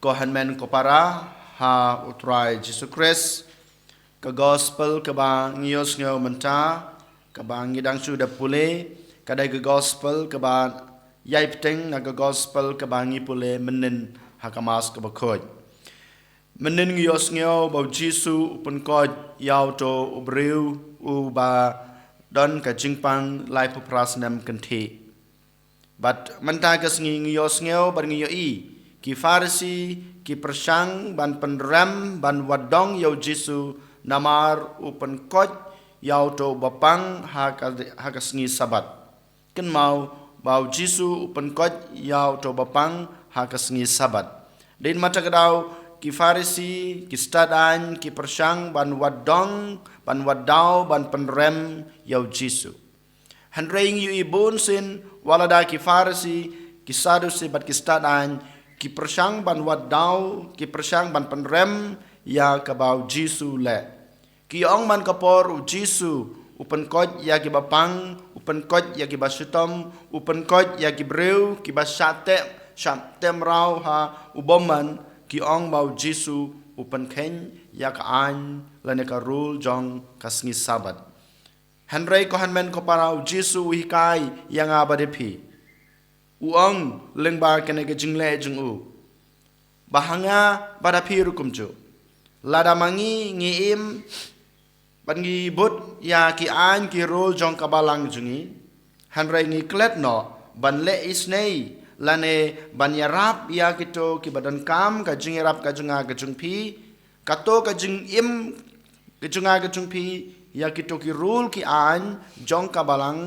ko hanmen ko para ha utrai Jesus Christ ke gospel ke ba ngios ngau menta ke ba ngidang sudah pule kadai ke gospel ke ba yai peteng na ke gospel ke ba ngi pule menen hakamas ke ba khoj menen ngios ngau ba Jesus upun ko yau to ubreu u ba don ka jingpang lai pu prasnam kenti but menta ke sngi ngios ngau bar ngio I ki farisi ki persang ban penram ban wadong yau Jesu namar upen koj yau to bapang ha ka sngi sabat ken mau bau Jesu upen koj yau to bapang ha ka sngi sabat din mata kedau ki farisi ki stadan ki persang ban wadong ban wadau ban penram yau Jesu handreing yu ibun sin walada ki farisi ki sadusi bat ki stadan ki persang ban wadau ki persang ban penrem ya kabau Jesu le ki ong man kapor u Jesu upen koj ya ki bapang upen koj ya ki basutom upen koj ya ki breu ki shatem rau ha uboman ki ong bau Jesu upen ken ya ka an lane ka rule jong kasngi sabat hanrei ko hanmen ko para u Jesu hikai yang abadepi uang lengba kene ke jingle jing u bahanga pada piru kumju lada mangi ngiim bangi but ya ki an ki rol jong kabalang jungi hanrai ngi klet no ban le isnei lane ban yarap ya kito ki badan kam ka jingirap ka junga ka jungpi kato ka jing im ka junga ka jungpi ya kito ki rul ki an jong kabalang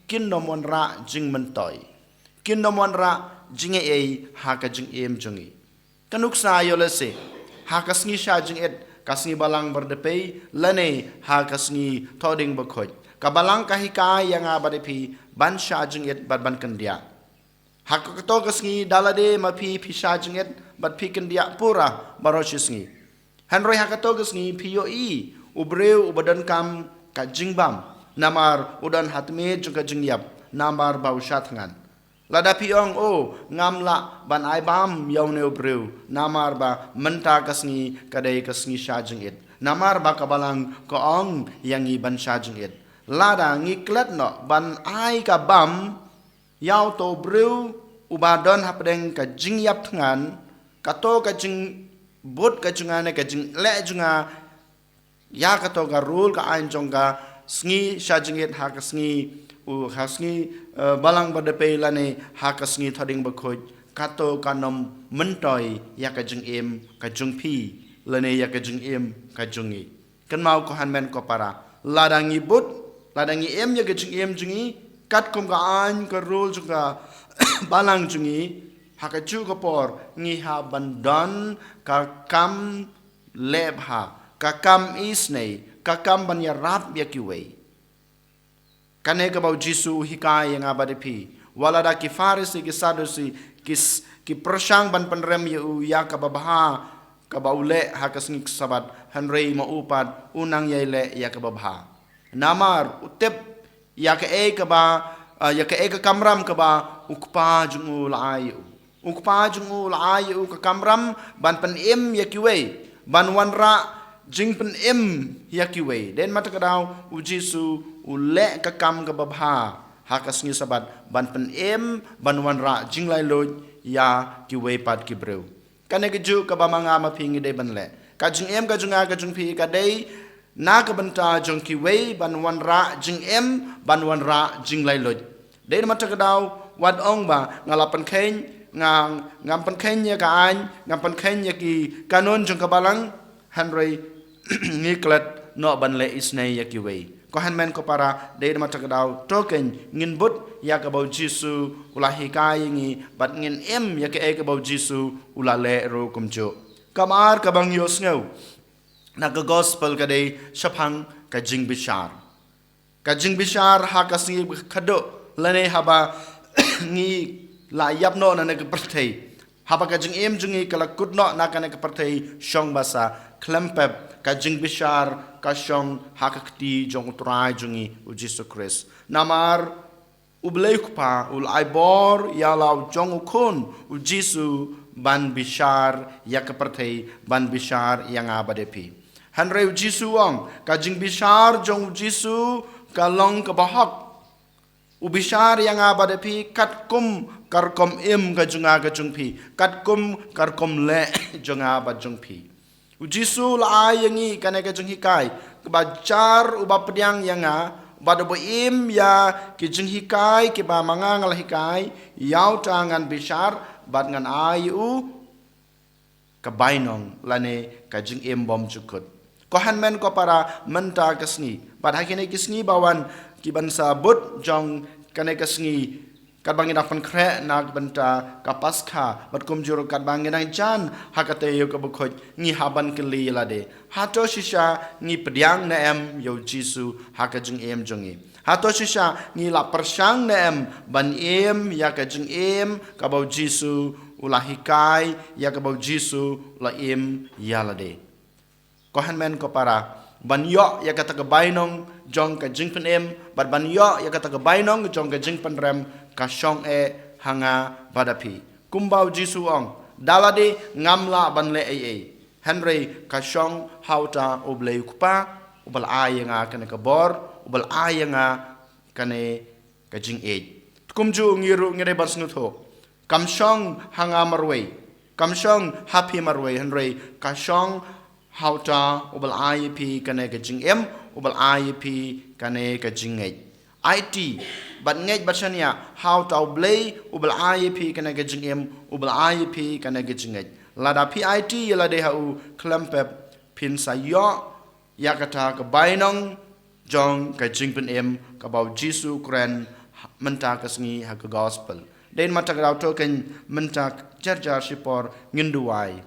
kin nomon ra jing mentoi kin nomon ra jinge ei ha ka jing em jungi kanuk sa yo lese ha ka sngi sha jing et ka sngi balang berdepei lane ha ka sngi thoding bakhoj ka balang ka hikai yang abadepi ban sha jing et ban kendia ha ka to ka sngi dalade ma pi sha jing et bat pi kendia pura baroshi sngi hanroi ha ka to ka sngi pi yo I ubreu ubadan kam ka jingbam namar udan hatme juga jingyap namar bau shatngan lada piong o ngamla ban aibam yau ne ubreu namar ba menta kasngi kadai kasngi shajing it namar ba kabalang ko ong yang I ban shajing it lada ngi klet no ban ai ka bam yau to breu ubadon hapdeng ka jingyap tngan kato ka jing bot ka jungane ka jing le junga ya kato ka rule ka anjong ka sngi shajing it ha ka sngi u hasngi balang badape lane hakasngi thoding bakhoj kato kanom mentoi ya ka jing em ka jung pi lane ya ka jing em ka jungi kan mau ko hanmen ko para ladangi but ladangi em ya ka jing em jungi kat kum ka an ka rul juga balang jungi hakaju ko por ngi ha bandan ka kam lebha ka kam isnei ka kam ban ya rap ya kiwei kane ka bau Jesu hikai yang abadepi walada ki farisi ki sadusi ki persang ban penrem yu ya ka babha ka baule ha ka sngi sabat hanrei ma upat unang yaile ya ka babha namar utep ya ka e ka ba ya ka e ka kamram ka ba ukpa jungul ayu ukpa jungul ayu ka kamram ban pen im ya kiwe ban wanra jing pen im ya kiwe den mata kadau u Jesu ule ka kam ka babha ha ka sngi sabat ban pen em ban wan ra jing lai lo ya ki we pat ki breu kane ke ju ka ba manga ma phingi de ban le ka jing em ka junga ka jung phi ka dei na ka banta jong ki we ban wan ra jing em ban wan ra jing lai lo de ma ta ka dau wat ong ba ngalapan khen ngam pan khen ya ka an ngam pan khen ya ki kanon jong ka balang hanrei ngiklat no ban le isnei ya ki we ko hanmen ko para de mata kadau token ngin but ya ka bau Jesu ulahi kai ngi bat ngin em ya ka e ka bau Jesu ulale ro kumjo kamar ka bang yos ngau na ka gospel ka de shaphang ka jing bishar ha ka si khado lane haba ngi la yap no na ka perthei haba ka jing em jungi kala kutno na ka ka perthei shong basa klempep ka jing bishar ka shong hakakti jong utrai jungi u Jesus Christ namar ublei kupa ul aibor ya lau jong ukun u Jisu ban bishar ya kepertei ban bishar yang abadepi hanrei u Jisu wong kajing bishar jong u Jisu kalong kebahak u bishar yang abadepi katkum karkom im kajunga kajungpi katkum karkom le jonga bajungpi u Jisu la ayangi kane kajung hikai kebajar u bapediang yang bada boim ya ki jing hikai ki ba mangangal hikai yau tangan bishar bad ngan ayu ka bainong lane ka jing im bom cukut ko hanmen ko para menta kesni bad hakine kisni bawan ki bansa but jong kane kesni kat bangin apan kre nak benta kapaska bad kum juru kat bangin ang jan hakate yo ka bukhoj ngi haban keli lade hato shisha ngi pediang na em yo Jisu hakajing em jongi hato shisha ngi la persang na em ban em ya kajing em ka bau Jisu ulahikai ya ka bau Jisu la em ya lade ko hanmen ko para ban yo ya kata ka bainong jong ka jing pen em bad ban yo ya kata ka bainong jong ka jing pen rem kasyong hanga badapi kumbau Jisu ong dalade ngamla banle Henry kasyong hauta oblei kupa ubal ayanga kane kabor ubal ayanga kane kajing kumju ngiru ngire barsnutho kamsyong hanga marway kamsyong happy marway Henry kasyong hauta ubal aypi kane kajing ubal aypi kane kajing IT bat ngej bachania how to blay ubal IP kana gejing ubal IP kana gejing lada PIT yala de hau klampep pin sayo yakata ka bainong jong ka jingpen ka bau Jisu kren menta kasngi ha ka gospel den mata grau to ken menta jarjar sipor nginduai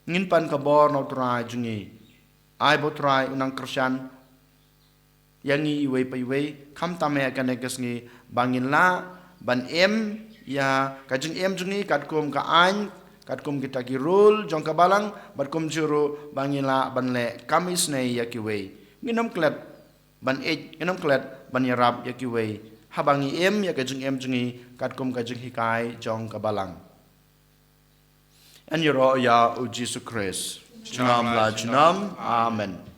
nginpan ka bor no trai jungi ai bo trai unang Kristen yangi iwe pa iwe kam tame kane kasngi bangin la ban ya kajing jungi katkum ka an katkum kita kirul jong ka balang batkum juru bangin la ban le kamis nei yakiwe nginom klet ban nginom klet ban yarab yakiwe habangi ya kajing jungi katkum kajing hikai jong ka balang an yoro ya u Jesus Christ junam la junam amen